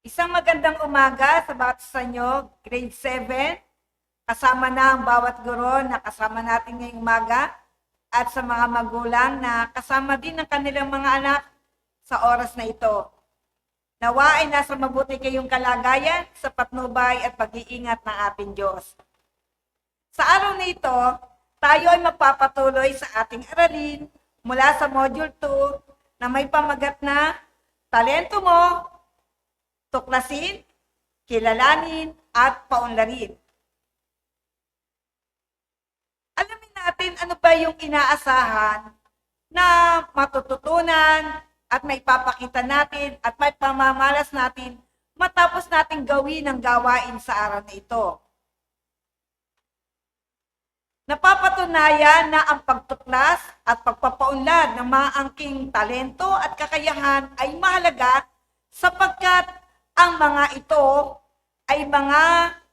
Isang magandang umaga sa bawat sa inyo, grade 7. Kasama na ang bawat guro na kasama natin ngayong umaga at sa mga magulang na kasama din ang kanilang mga anak sa oras na ito. Nawa ay nasa mabuti kayong kalagayan sa patnubay at pag-iingat ng ating Diyos. Sa araw na ito, tayo ay magpapatuloy sa ating aralin mula sa Module 2 na may pamagat na Talento Mo, Tuklasin, Kilalanin, at Paunlarin. Alamin natin ano ba yung inaasahan na matututunan at may papakita natin at may pamamalas natin matapos natin gawin ang gawain sa araw na ito. Napapatunayan na ang pagtuklas at pagpapaunlad ng mga angking talento at kakayahan ay mahalaga sapagkat ang mga ito ay mga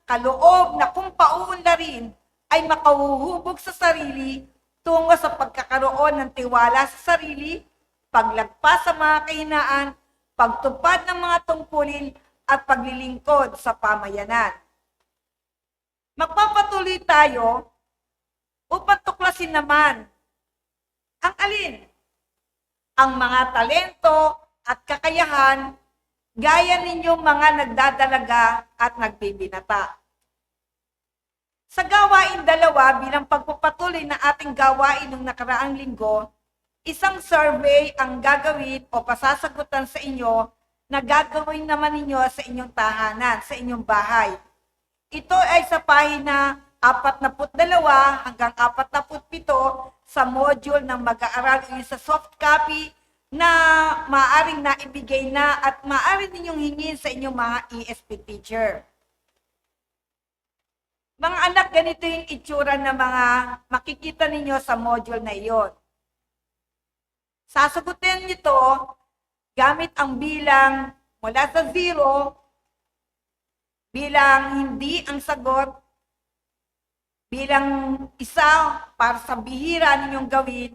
kaloob na kung pauunlarin ay makahuhubog sa sarili tungo sa pagkakaroon ng tiwala sa sarili, paglagpas sa mga kahinaan, pagtupad ng mga tungkulin at paglilingkod sa pamayanan. Magpapatuloy tayo upang tuklasin naman ang alin? Ang mga talento at kakayahan gaya ninyong mga nagdadalaga at nagbibinata. Sa gawain 2 bilang pagpapatuloy na ating gawain ng nakaraang linggo, isang survey ang gagawin o pasasagutan sa inyo na gagawin naman ninyo sa inyong tahanan, sa inyong bahay. Ito ay sa pahina 42 hanggang 47 sa module ng mag-aaral sa soft copy na maaaring naibigay na at maaari ninyong hingin sa inyong mga ESP teacher. Mga anak, ganito yung itsura ng mga makikita ninyo sa module na iyon. Sasagutin nyo to gamit ang bilang mula sa 0, bilang hindi ang sagot, bilang 1 para sa bihira ninyong gawin,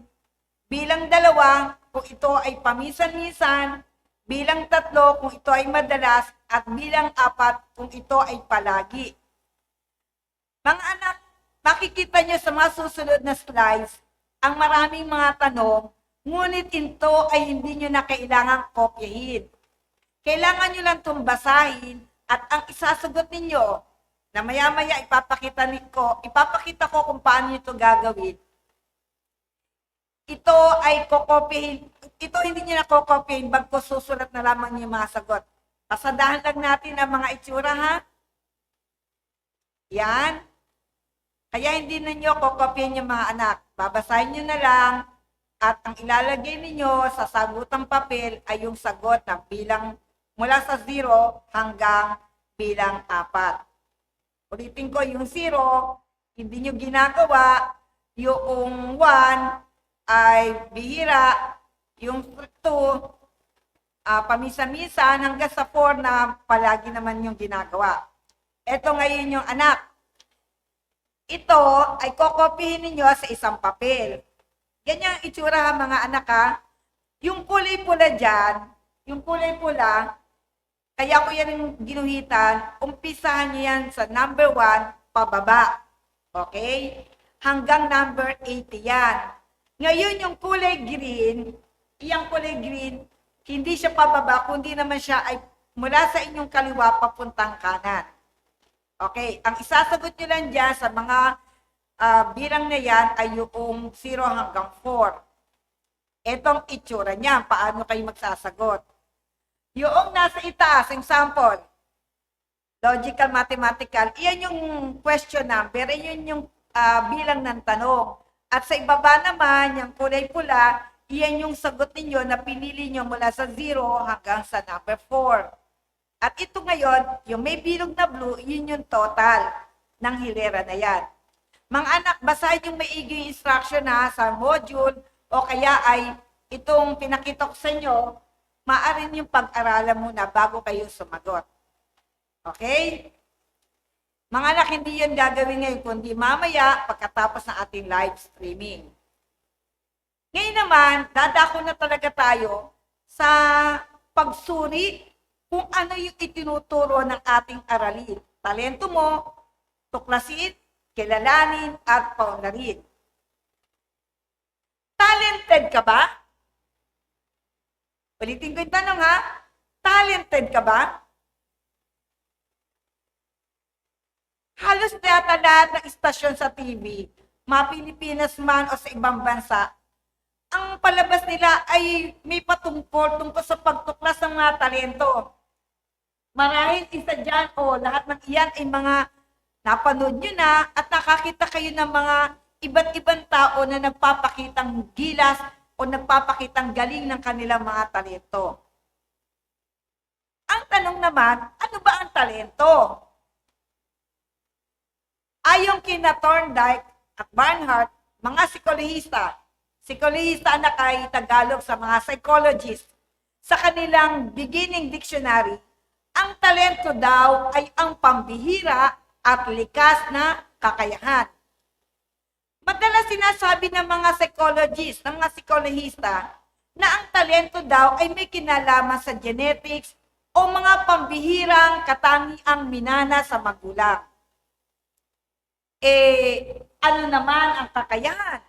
bilang 2 kung ito ay paminsan-minsan, bilang 3 kung ito ay madalas, at bilang 4 kung ito ay palagi. Mga anak, makikita nyo sa mga susunod na slides ang maraming mga tanong, ngunit ito ay hindi nyo na kailangang kopyahin. Kailangan nyo lang itong basahin at ang isasagot ninyo na maya-maya ipapakita ko kung paano ito gagawin. Ito ay kokopyahin, ito hindi nyo na kokopyahin, bagko susulat na lamang yung mga sagot. Pasadahan lang natin ang mga itsura, ha? Yan. Kaya hindi ninyo kokopyahin yung mga anak. Babasahin nyo na lang at ang ilalagay ninyo sa sagutang papel ay yung sagot na bilang mula sa 0 hanggang bilang 4. Ulitin ko, yung 0, hindi nyo ginagawa, yung 1, ay bihira, yung 2, pamisa-misa hanggang sa 4 na palagi naman yung ginagawa. Ito ngayon yung anak. Ito ay kokopihin ninyo sa isang papel. Ganyan ang itsura mga anak, ha. Yung kulay pula dyan, yung kulay pula, kaya ko yan yung ginuhitan, umpisahan nyo yan sa number 1 pababa. Okay? Hanggang number 80 yan. Ngayon, yung kulay green, iyang kulay green, hindi siya pababa, kundi naman siya ay mula sa inyong kaliwa papuntang kanan. Okay, ang isasagot nyo lang dyan sa mga bilang na yan ay yung 0 hanggang 4. Etong itsura niya, paano kayo magsasagot. Yung nasa itaas, example, logical, mathematical, iyan yung question number, iyan yung bilang ng tanong. At sa ibaba naman, yung kulay pula, iyan yung sagot ninyo na pinili nyo mula sa 0 hanggang sa number 4. At ito ngayon, yung may bilog na blue, yun yung total ng hilera na yan. Mga anak, basahin yung maigi instruction na sa module o kaya ay itong pinakita ko sa inyo, maaari yung pag-aralan muna bago kayo sumagot. Okay? Mga anak, hindi yun gagawin ngayon, kundi mamaya pagkatapos ng ating live streaming. Ngayon naman, dadako na talaga tayo sa pagsuri kung ano yung itinuturo ng ating aralin. Talento mo, tuklasin, kilalanin, at paunlarin. Talented ka ba? Ulitin ko yung tanong ha. Talented ka ba? Halos data lahat ng istasyon sa TV, mga Pilipinas man o sa ibang bansa, ang palabas nila ay may patungkol tungkol sa pagtuklas ng mga talento. Marahil isa dyan o lahat ng iyan ay mga napanood nyo na at nakakita kayo ng mga iba't ibang tao na nagpapakitang gilas o nagpapakitang galing ng kanilang mga talento. Ang tanong naman, ano ba ang talento? Ayon kina Thorndike at Barnhart, mga psikologista na kay Tagalog sa mga psychologist, sa kanilang beginning dictionary, ang talento daw ay ang pambihira at likas na kakayahan. Madalas sinasabi ng mga psychologist, ng mga psikologista, na ang talento daw ay may kinalaman sa genetics o mga pambihirang katangiang minana sa magulang. Ano naman ang kakayahan?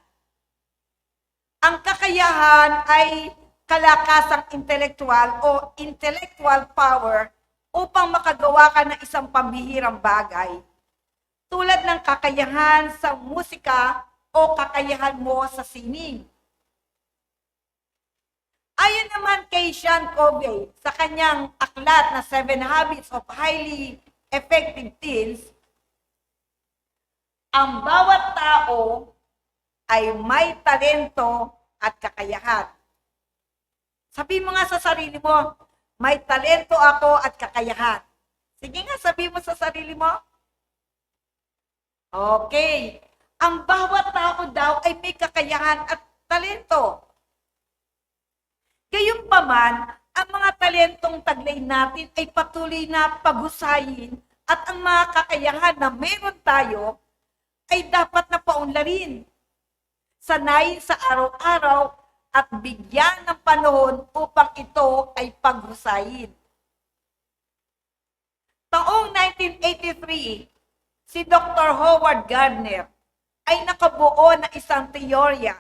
Ang kakayahan ay kalakasang intelektual o intellectual power upang makagawa ka ng isang pambihirang bagay. Tulad ng kakayahan sa musika o kakayahan mo sa sining. Ayon naman kay Sean Covey sa kanyang aklat na 7 Habits of Highly Effective Teens, ang bawat tao ay may talento at kakayahan. Sabi mo nga sa sarili mo, may talento ako at kakayahan. Sige nga, sabi mo sa sarili mo. Okay. Ang bawat tao daw ay may kakayahan at talento. Gayunpaman, ang mga talentong taglay natin ay patuloy na paghusayin at ang mga kakayahan na meron tayo ay dapat na paunlarin. Sanayin sa araw-araw at bigyan ng panahon upang ito ay paghusayin. Taong 1983, si Dr. Howard Gardner ay nakabuo ng isang teorya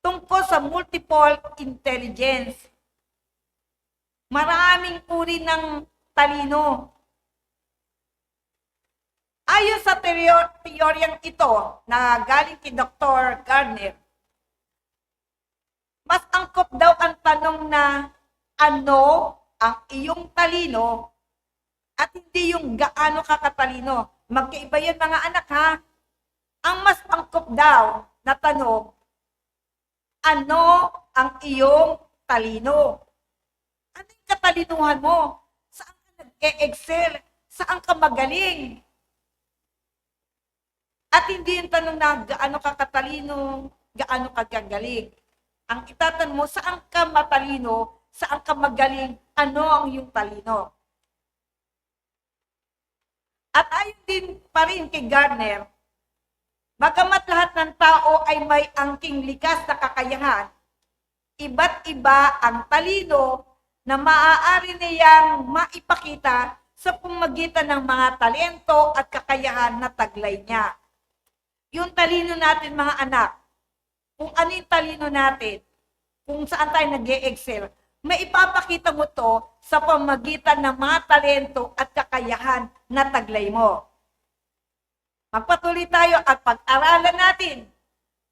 tungkol sa multiple intelligence. Maraming uri ng talino. Ayon sa teoryang ito na galing kay Dr. Gardner, mas angkop daw ang tanong na ano ang iyong talino at hindi yung gaano ka katalino. Magkaiba yun mga anak ha. Ang mas angkop daw na tanong, ano ang iyong talino? Ano yung katalinuhan mo? Saan ka nag-e-excel? Saan ka magaling? At hindi yung tanong na gaano ka katalino, gaano ka gagaling. Ang itatanong mo, saan ka matalino, saan ka magaling, ano ang iyong talino. At ayon din pa rin kay Gardner, bagamat lahat ng tao ay may angking likas na kakayahan, iba't iba ang talino na maaari niyang maipakita sa pamamagitan ng mga talento at kakayahan na taglay niya. Yung talino natin mga anak, kung ano yung talino natin, kung saan tayo nag-e-excel, may ipapakita mo to sa pamamagitan ng mga talento at kakayahan na taglay mo. Magpatuloy tayo at pag-aralan natin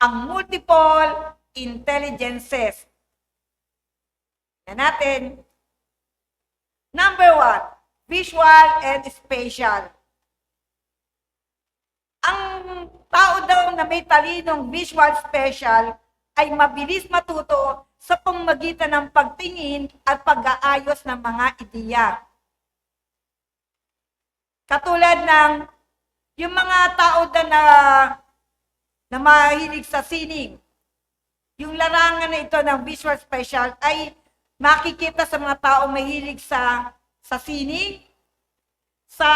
ang multiple intelligences. Yan natin. Number 1, visual and spatial. Ang tao daw na may talinong visual spatial ay mabilis matuto sa pamamagitan ng pagtingin at pag-aayos ng mga ideya. Katulad ng yung mga tao na mahilig sa sining. Yung larangan na ito ng visual spatial ay makikita sa mga tao mahilig sa sining, sa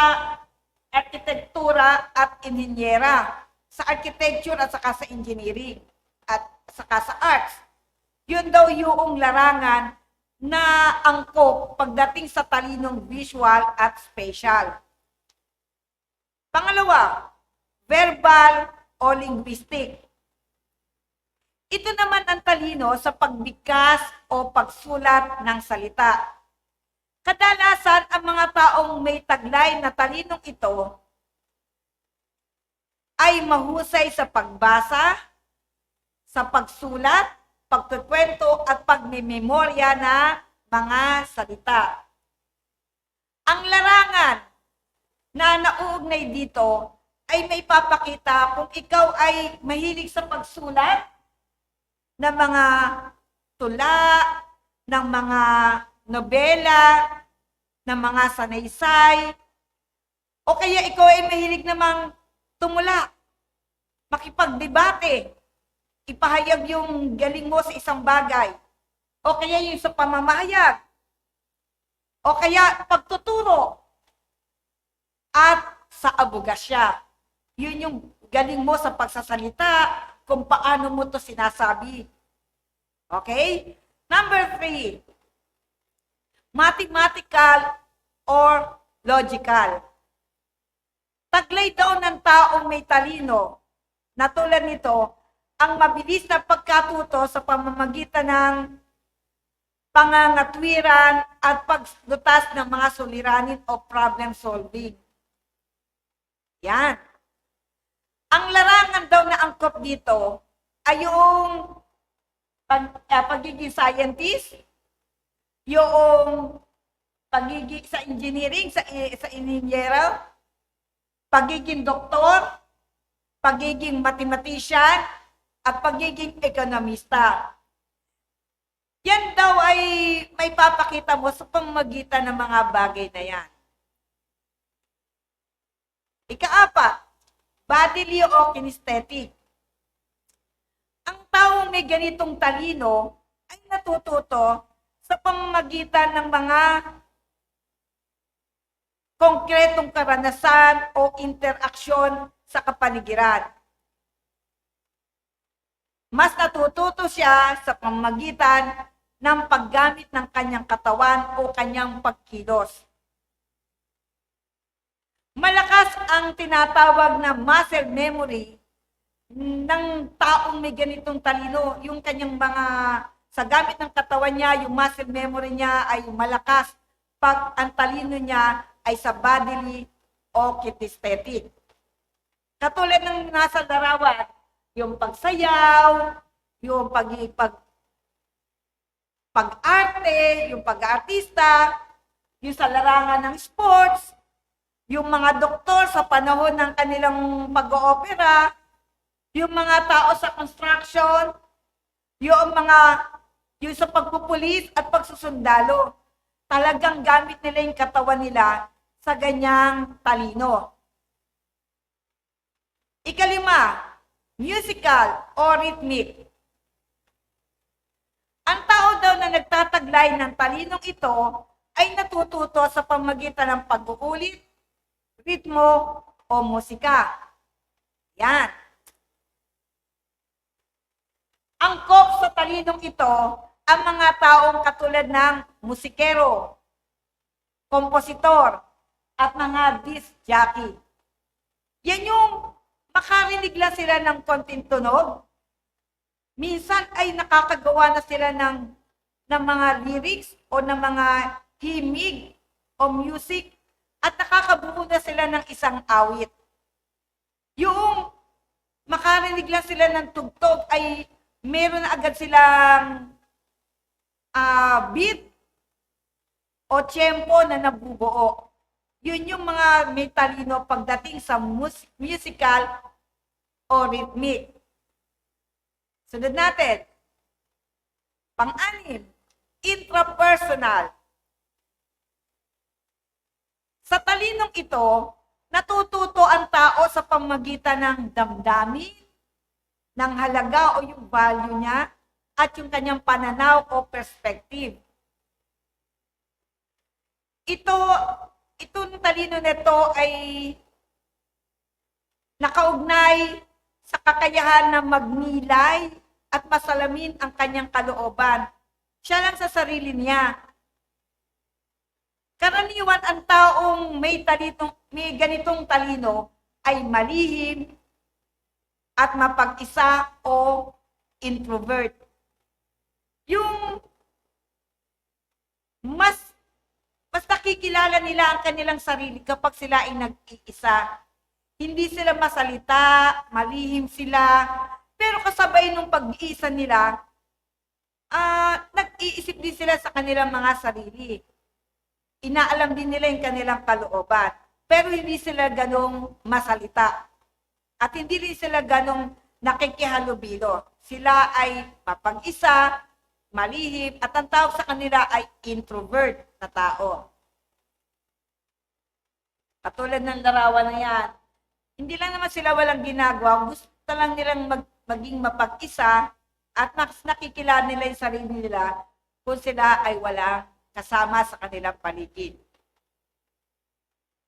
arkitektura at inhinyera, sa architecture at saka sa engineering at saka sa arts. Yun daw yung larangan na angkop pagdating sa talinong visual at spatial. Pangalawa, verbal o linguistic. Ito naman ang talino sa pagbigkas o pagsulat ng salita. Kadalasan, ang mga taong may taglay na talinong ito ay mahusay sa pagbasa, sa pagsulat, pagkukwento at pagmemorya na mga salita. Ang larangan na nauugnay dito ay may papakita kung ikaw ay mahilig sa pagsulat ng mga tula, ng mga nobela, ng mga sanaysay, o kaya ikaw ay mahilig namang tumula, makipagdebate, ipahayag yung galing mo sa isang bagay, o kaya yung sa pamamahayag, o kaya pagtuturo, at sa abogasya. Yun yung galing mo sa pagsasalita, kung paano mo to sinasabi. Okay? Number 3, mathematical or logical. Taglay daw ng taong may talino na tulad nito ang mabilis na pagkatuto sa pamamagitan ng pangangatwiran at paglutas ng mga suliranin o problem solving. Yan. Ang larangan daw na angkop dito ay yung pagiging scientist, yung pagiging sa engineering, sa inhinyero, pagiging doktor, pagiging mathematician, at pagiging ekonomista. Yan daw ay may papakita mo sa pamamagitan ng mga bagay na yan. Ika-4, bodily o kinesthetic. Ang taong may ganitong talino ay natututo sa pamamagitan ng mga konkretong karanasan o interaksyon sa kapaligiran. Mas natututo siya sa pamamagitan ng paggamit ng kanyang katawan o kanyang pagkilos. Malakas ang tinatawag na muscle memory ng taong may ganitong talino. Yung kanyang mga, sa gamit ng katawan niya, yung muscle memory niya ay malakas pag ang talino niya ay sa bodily o kinesthetic. Katulad ng nasa larawan, yung pagsayaw, yung pag-arte, yung pag-artista, yung sa larangan ng sports, yung mga doktor sa panahon ng kanilang pag-oopera, yung mga tao sa construction, yung sa pagpupulis at pagsusundalo. Talagang gamit nila yung katawan nila sa ganyang talino. Ika-5, musical o rhythmic. Ang tao daw na nagtataglay ng talinong ito ay natututo sa pamamagitan ng pag-uulit, ritmo o musika. Yan. Angkop sa talinong ito ang mga taong katulad ng musikero, kompositor, at mga disc jockey. Yan yung makarinig lang sila ng konting tunog. Minsan ay nakakagawa na sila ng mga lyrics o ng mga himig o music at nakakabuo na sila ng isang awit. Yung makarinig lang sila ng tugtog ay meron na agad silang beat o tempo na nabubuo. Yun yung mga may talino pagdating sa musical o rhythmic. Sunod natin. Pang-anim, intrapersonal. Sa talinong ito, natututo ang tao sa pamamagitan ng damdamin, ng halaga o yung value niya, at yung kanyang pananaw o perspective. Itong talino nito ay nakaugnay sa kakayahan na magnilay at masalamin ang kanyang kalooban Siya lang sa sarili niya. Karaniwan ang taong may ganitong talino ay malihim at mapag-isa o introvert. Yung mas nakikilala nila ang kanilang sarili kapag sila ay nag-iisa. Hindi sila masalita, malihim sila, pero kasabay nung pag-iisa nila, nag-iisip din sila sa kanilang mga sarili. Inaalam din nila yung kanilang kalooban, pero hindi sila ganong masalita. At hindi rin sila ganong nakikihalubilo. Sila ay mapag-isa, malihim, at ang tawag sa kanila ay introvert na tao. Katulad ng larawan na yan, hindi lang naman sila walang ginagawa, gusto lang nilang maging mapag-isa at mas nakikilala nila yung sarili nila kung sila ay walang kasama sa kanilang paligid.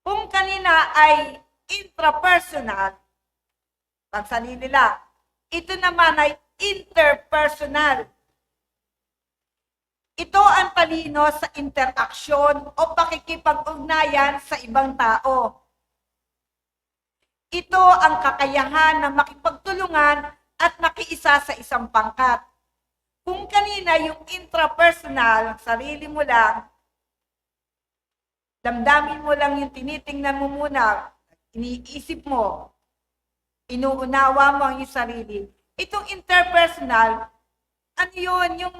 Kung kanina ay intrapersonal, pansarili lang, ito naman ay interpersonal. Ito ang talino sa interaksyon o pakikipag-ugnayan sa ibang tao. Ito ang kakayahan na makipagtulungan at makiisa sa isang pangkat. Kung kanina yung intrapersonal, sarili mo lang, damdamin mo lang yung tinitingnan mo muna, iniisip mo, inuunawa mo ang iyong sarili. Itong interpersonal, ano yun, yung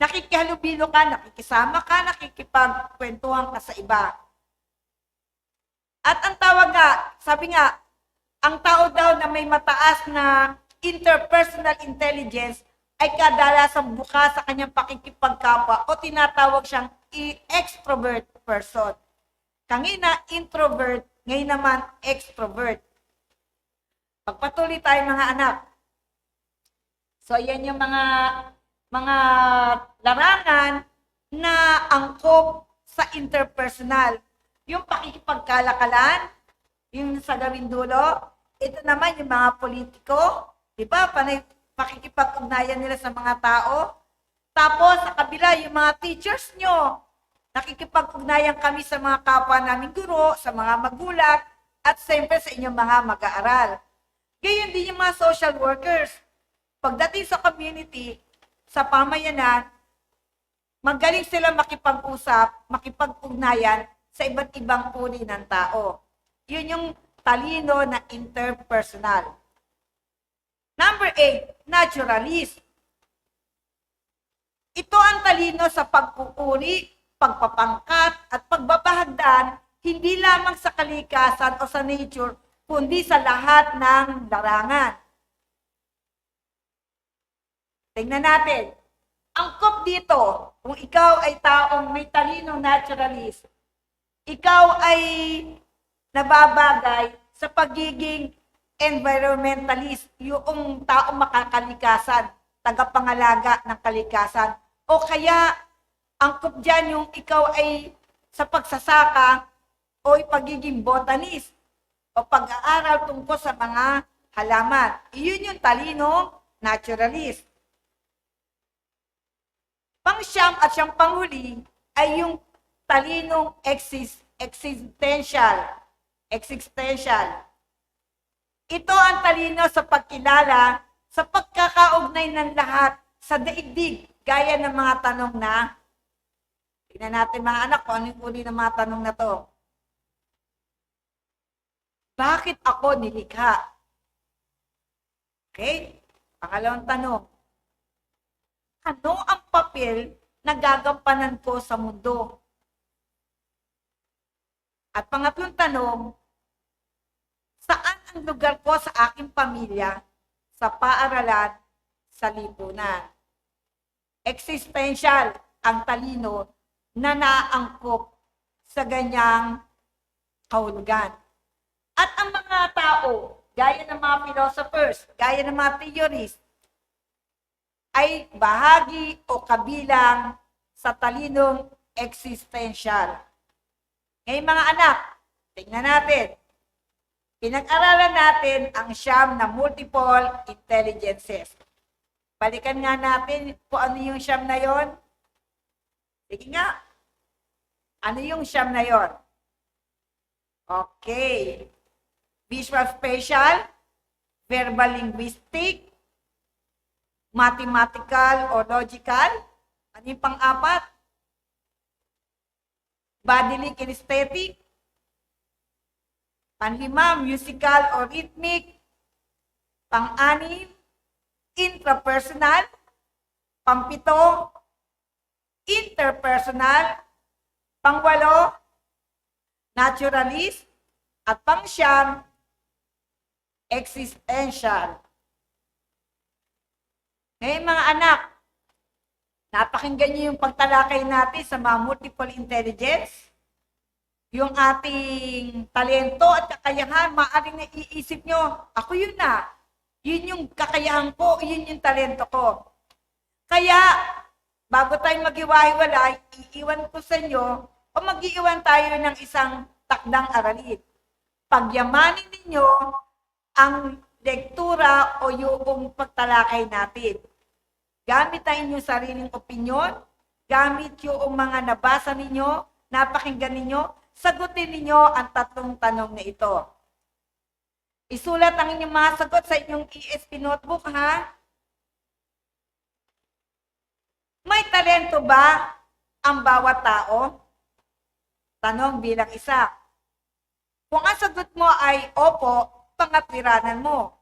nakikihalubilo ka, nakikisama ka, nakikipagkwentuhan ka sa iba. At ang tawag nga, sabi nga, ang tao daw na may mataas na interpersonal intelligence ay kadalasang bukas sa kanyang pakikipagkapwa o tinatawag siyang extrovert person. Kanina, introvert, ngayon naman, extrovert. Pagpatuloy tayo mga anak. So, yan yung mga larangan na angkop sa interpersonal. Yung pakikipagkalakalan, yung sa gawing dulo, ito naman yung mga politiko, di ba? Pakikipag-ugnayan nila sa mga tao. Tapos, sa kabila, yung mga teachers nyo, nakikipag-ugnayan kami sa mga kapwa namin guro, sa mga magulang, at siyempre sa inyong mga mag-aaral. Gayon din yung mga social workers. Pagdating sa community, sa pamayanan, magaling sila makipag-usap, makipag-ugnayan sa iba't ibang uri ng tao. Yun yung talino na interpersonal. Number 8, naturalist. Ito ang talino sa pagkuuri, pagpapangkat, at pagbabahagdan, hindi lamang sa kalikasan o sa nature, kundi sa lahat ng larangan. Tingnan natin. Angkop dito, kung ikaw ay taong may talinong naturalist, ikaw ay nababagay sa pagiging environmentalist, yung taong makakalikasan, tagapangalaga ng kalikasan. O kaya, angkop dyan yung ikaw ay sa pagsasaka o pagiging botanist o pag-aaral tungkol sa mga halaman. Iyon yung talino naturalist. Pang-siyam at siyang panghuli ay yung talinong existential. Ito ang talino sa pagkilala, sa pagkakaugnay ng lahat sa daigdig, gaya ng mga tanong na, tingnan natin mga anak kung anong uri ng mga tanong na to. Bakit ako nilikha? Okay? Pangalawang tanong. Ano ang papel na gagampanan ko sa mundo? At pangatlong tanong, saan ang lugar ko sa aking pamilya, sa paaralan, sa lipunan? Existential ang talino na naangkop sa ganyang kahulugan. At ang mga tao, gaya ng mga philosophers, gaya ng mga theorists, ay bahagi o kabilang sa talinong existential. Ngayon mga anak, tingnan natin. Pinag-aralan natin ang siyam na multiple intelligences. Balikan nga natin kung ano yung siyam na yon. Sige nga. Ano yung siyam na yon? Okay. Visual spatial, verbal linguistic, mathematical or logical. Ano yung pang-apat? Bodily kinesthetic. Panlima, musical or rhythmic. Pang-anim, intrapersonal. Pang-pito, interpersonal. Pang-walo, naturalist. At pang-siyam, existential. Ngayon mga anak, napakinggan niyo yung pagtalakay natin sa mga multiple intelligence. Yung ating talento at kakayahan, maaaring naiisip nyo, ako yun na. Yun yung kakayahan ko, yun yung talento ko. Kaya, bago tayo maghiwa-hiwalay, iiwan ko sa inyo o mag-iiwan tayo ng isang takdang aralin. Pagyamanin ninyo ang lektura o yung pagtalakay natin. Gamit ang inyong sariling opinyon, gamit yung mga nabasa ninyo, napakinggan ninyo, sagutin ninyo ang tatlong tanong na ito. Isulat ang inyong mga sagot sa inyong ESP notebook, ha? May talento ba ang bawat tao? Tanong bilang isa. Kung ang sagot mo ay opo, pangatwiranan mo.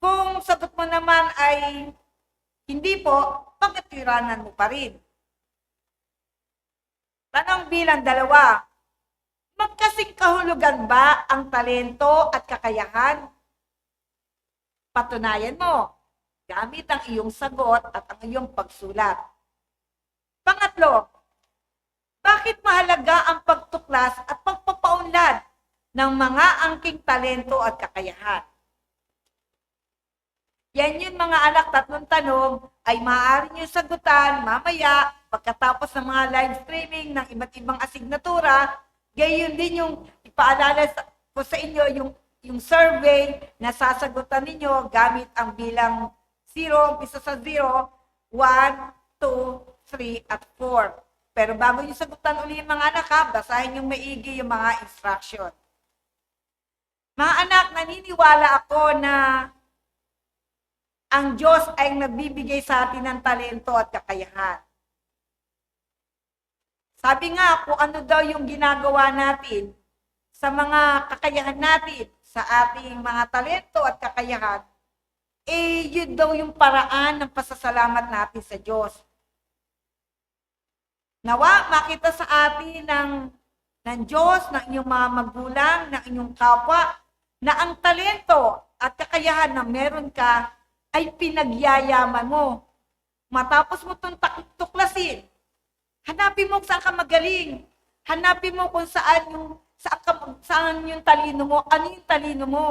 Kung sagot mo naman ay hindi po, pangatwiranan mo pa rin. Tanong bilang dalawa. Magkasing kahulugan ba ang talento at kakayahan? Patunayan mo gamit ang iyong sagot at ang iyong pagsulat. Pangatlo, bakit mahalaga ang pagtuklas at pagpapaunlad ng mga angking talento at kakayahan? Yan yun mga anak, tatlong tanong ay maaari nyo sagutan mamaya pagkatapos ng mga live streaming ng iba't ibang asignatura. Gayon din yung ipaalala ko sa inyo yung survey na sasagutan ninyo gamit ang bilang 0, umpisa sa 0, 1, 2, 3, at 4. Pero bago nyo sagutan uli yung mga anak, ha, basahin yung maigi yung mga instruction. Mga anak, naniniwala ako na ang Diyos ay nagbibigay sa atin ng talento at kakayahan. Sabi nga, kung ano daw yung ginagawa natin sa mga kakayahan natin, sa ating mga talento at kakayahan, yun daw yung paraan ng pasasalamat natin sa Diyos. Nawa, makita sa atin ng Diyos, ng inyong mga magulang, ng inyong kapwa, na ang talento at kakayahan na meron ka ay pinagyayaman mo. Matapos mo itong tuklasin, hanapin mo kung saan ka magaling. Hanapin mo kung saan yung talino mo, ano yung talino mo.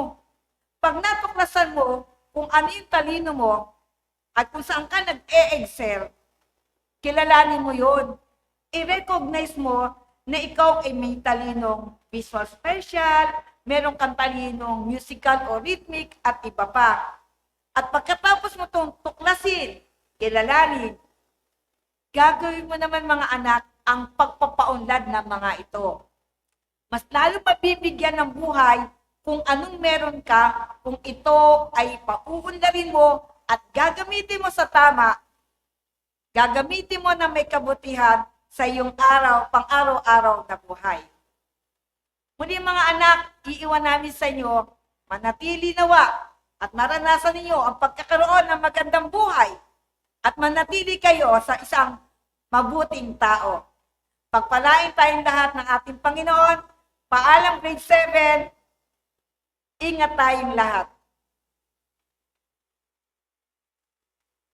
Pag natuklasan mo kung ano yung talino mo at kung saan ka nag-e-excel, kilalanin mo yun. I-recognize mo na ikaw ay may talinong visual spatial, meron kang talinong musical o rhythmic at iba pa. At pagkatapos mo itong tuklasin, kilalanin, gagawin mo naman mga anak ang pagpapaunlad ng mga ito. Mas lalo mabibigyan ng buhay kung anong meron ka, kung ito ay pauunlarin mo at gagamitin mo sa tama, gagamitin mo na may kabutihan sa iyong pang-araw-araw na buhay. Muli mga anak, iiwan namin sa inyo, manatili nawa at maranasan ninyo ang pagkakaroon ng magandang buhay at manatili kayo sa isang mabuting tao. Pagpalain tayong lahat ng ating Panginoon. Paalam grade 7. Ingat tayong lahat.